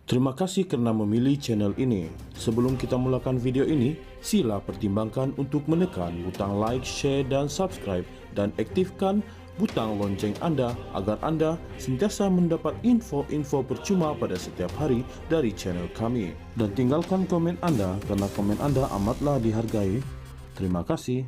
Terima kasih karena memilih channel ini. Sebelum kita mulakan video ini, sila pertimbangkan untuk menekan butang like, share, dan subscribe, dan aktifkan butang lonceng Anda agar Anda sentiasa mendapat info-info percuma pada setiap hari dari channel kami. Dan tinggalkan komen Anda karena komen Anda amatlah dihargai. Terima kasih.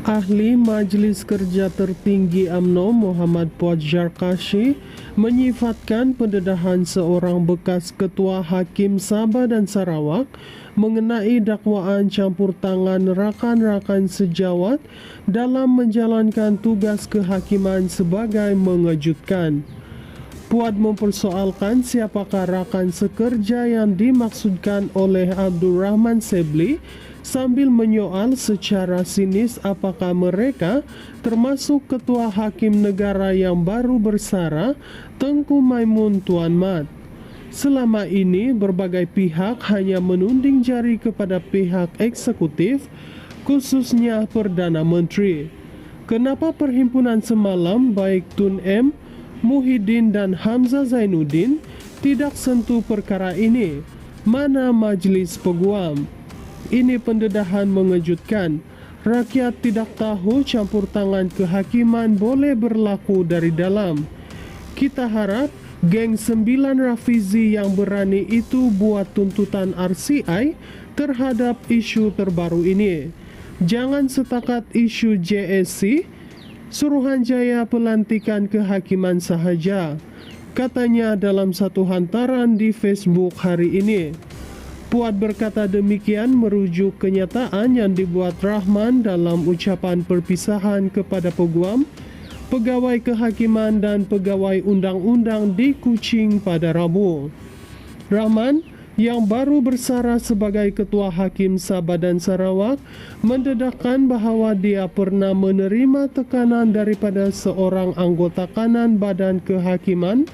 Ahli Majelis Kerja Tertinggi UMNO Muhammad Fuad Zarkashi menyifatkan pendedahan seorang bekas Ketua Hakim Sabah dan Sarawak mengenai dakwaan campur tangan rakan-rakan sejawat dalam menjalankan tugas kehakiman sebagai mengejutkan. Fuad mempersoalkan siapakah rakan sekerja yang dimaksudkan oleh Abdul Rahman Sebli sambil menyoal secara sinis apakah mereka termasuk Ketua Hakim Negara yang baru bersara Tengku Maimun Tuan Mat. Selama ini berbagai pihak hanya menunding jari kepada pihak eksekutif, khususnya Perdana Menteri. Kenapa perhimpunan semalam baik Tun M, Muhyiddin dan Hamzah Zainuddin tidak sentuh perkara ini? Mana Majlis Peguam? Ini pendedahan mengejutkan. Rakyat tidak tahu campur tangan kehakiman boleh berlaku dari dalam. Kita harap geng 9 Rafizi yang berani itu buat tuntutan RCI terhadap isu terbaru ini. Jangan setakat isu JSC, Suruhanjaya pelantikan kehakiman sahaja, katanya dalam satu hantaran di Facebook hari ini. Fuad berkata demikian merujuk kenyataan yang dibuat Rahman dalam ucapan perpisahan kepada peguam, pegawai kehakiman dan pegawai undang-undang di Kuching pada Rabu. Rahman yang baru bersara sebagai Ketua Hakim Sabah dan Sarawak mendedahkan bahawa dia pernah menerima tekanan daripada seorang anggota kanan Badan Kehakiman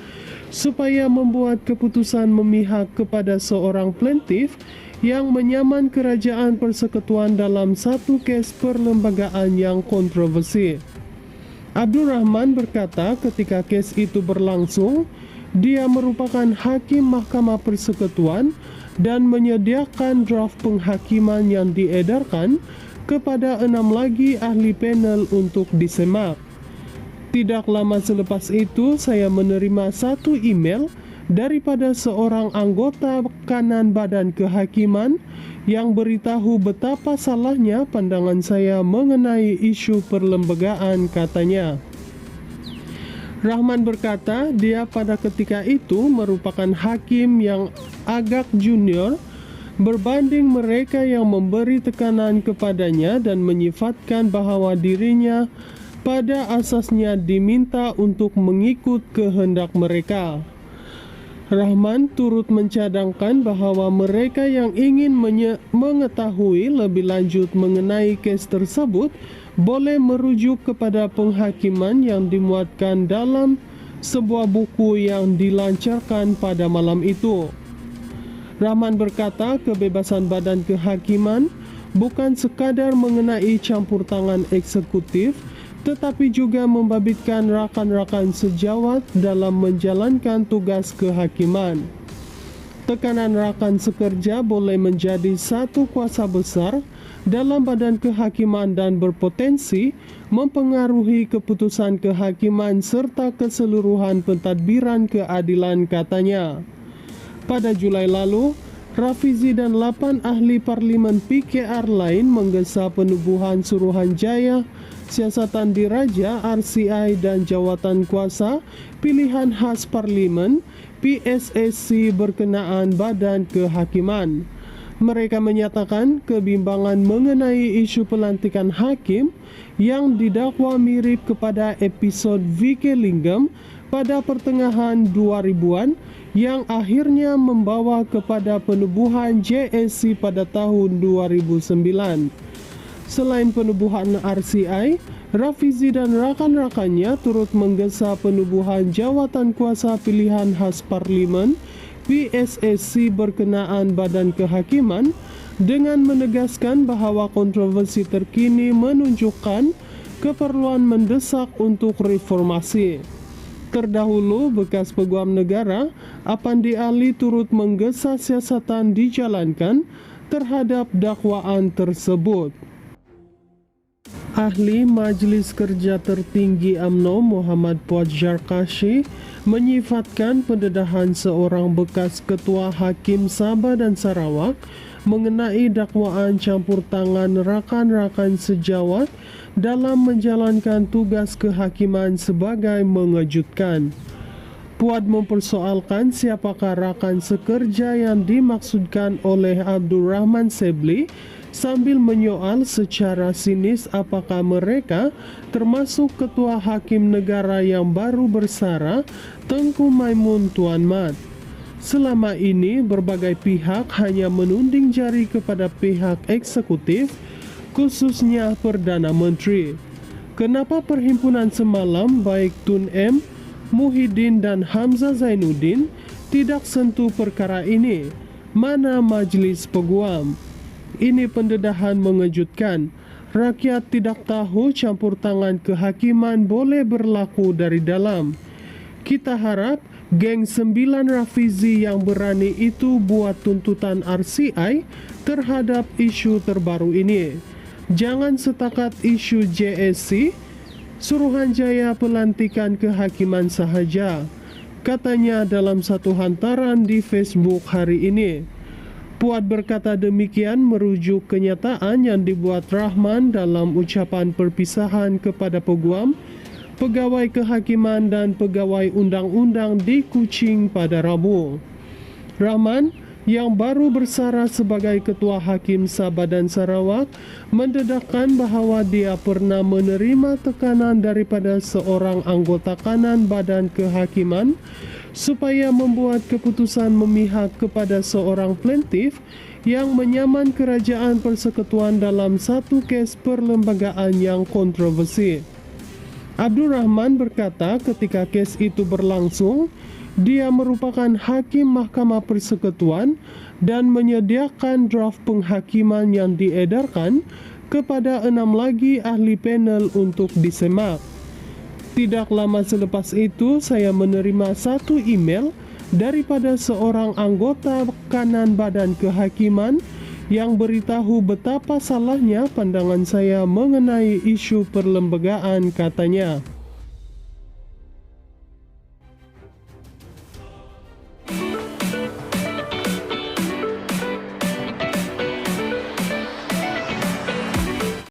supaya membuat keputusan memihak kepada seorang plaintiff yang menyaman kerajaan persekutuan dalam satu kes perlembagaan yang kontroversi. Abdul Rahman berkata ketika kes itu berlangsung, dia merupakan hakim Mahkamah Persekutuan dan menyediakan draft penghakiman yang diedarkan kepada 6 lagi ahli panel untuk disemak. Tidak lama selepas itu, saya menerima satu email daripada seorang anggota kanan Badan Kehakiman yang beritahu betapa salahnya pandangan saya mengenai isu perlembagaan, katanya. Rahman berkata dia pada ketika itu merupakan hakim yang agak junior berbanding mereka yang memberi tekanan kepadanya dan menyifatkan bahawa dirinya pada asasnya diminta untuk mengikut kehendak mereka. Rahman turut mencadangkan bahawa mereka yang ingin mengetahui lebih lanjut mengenai kes tersebut boleh merujuk kepada penghakiman yang dimuatkan dalam sebuah buku yang dilancarkan pada malam itu. Rahman berkata kebebasan Badan Kehakiman bukan sekadar mengenai campur tangan eksekutif, tetapi juga membabitkan rakan-rakan sejawat dalam menjalankan tugas kehakiman. Tekanan rakan sekerja boleh menjadi satu kuasa besar dalam Badan Kehakiman dan berpotensi mempengaruhi keputusan kehakiman serta keseluruhan pentadbiran keadilan, katanya. Pada Julai lalu, Rafizi dan 8 ahli parlimen PKR lain menggesa penubuhan Suruhanjaya Siasatan Diraja RCI dan Jawatan Kuasa Pilihan Khas Parlimen PSSC berkenaan Badan Kehakiman. Mereka menyatakan kebimbangan mengenai isu pelantikan hakim yang didakwa mirip kepada episod VK Lingam pada pertengahan 2000-an yang akhirnya membawa kepada penubuhan JSC pada tahun 2009. Selain penubuhan RCI, Rafizi dan rakan-rakannya turut menggesa penubuhan Jawatan Kuasa Pilihan Khas Parlimen PSSC berkenaan Badan Kehakiman dengan menegaskan bahawa kontroversi terkini menunjukkan keperluan mendesak untuk reformasi. Terdahulu, bekas peguam negara Apandi Ali turut menggesa siasatan dijalankan terhadap dakwaan tersebut. Ahli Majelis Kerja Tertinggi UMNO Muhammad Puad Zarkashi menyifatkan pendedahan seorang bekas Ketua Hakim Sabah dan Sarawak mengenai dakwaan campur tangan rakan-rakan sejawat dalam menjalankan tugas kehakiman sebagai mengejutkan. Puad mempersoalkan siapakah rakan sekerja yang dimaksudkan oleh Abdul Rahman Sebli sambil menyoal secara sinis apakah mereka termasuk Ketua Hakim Negara yang baru bersara Tengku Maimun Tuan Mat. Selama ini berbagai pihak hanya menunding jari kepada pihak eksekutif, khususnya Perdana Menteri. Kenapa perhimpunan semalam baik Tun M, Muhyiddin dan Hamzah Zainuddin tidak sentuh perkara ini? Mana Majlis Peguam? Ini pendedahan mengejutkan. Rakyat tidak tahu campur tangan kehakiman boleh berlaku dari dalam. Kita harap geng 9 Rafizi yang berani itu buat tuntutan RCI terhadap isu terbaru ini. Jangan setakat isu JSC, Suruhanjaya pelantikan kehakiman sahaja, katanya dalam satu hantaran di Facebook hari ini. Puad berkata demikian merujuk kenyataan yang dibuat Rahman dalam ucapan perpisahan kepada peguam, pegawai kehakiman dan pegawai undang-undang di Kuching pada Rabu. Rahman yang baru bersara sebagai Ketua Hakim Sabah dan Sarawak mendedahkan bahawa dia pernah menerima tekanan daripada seorang anggota kanan Badan Kehakiman supaya membuat keputusan memihak kepada seorang plaintiff yang menyaman kerajaan persekutuan dalam satu kes perlembagaan yang kontroversi. Abdul Rahman berkata ketika kes itu berlangsung, dia merupakan hakim Mahkamah Persekutuan dan menyediakan draft penghakiman yang diedarkan kepada 6 lagi ahli panel untuk disemak. Tidak lama selepas itu, saya menerima satu email daripada seorang anggota kanan Badan Kehakiman yang beritahu betapa salahnya pandangan saya mengenai isu perlembagaan, katanya.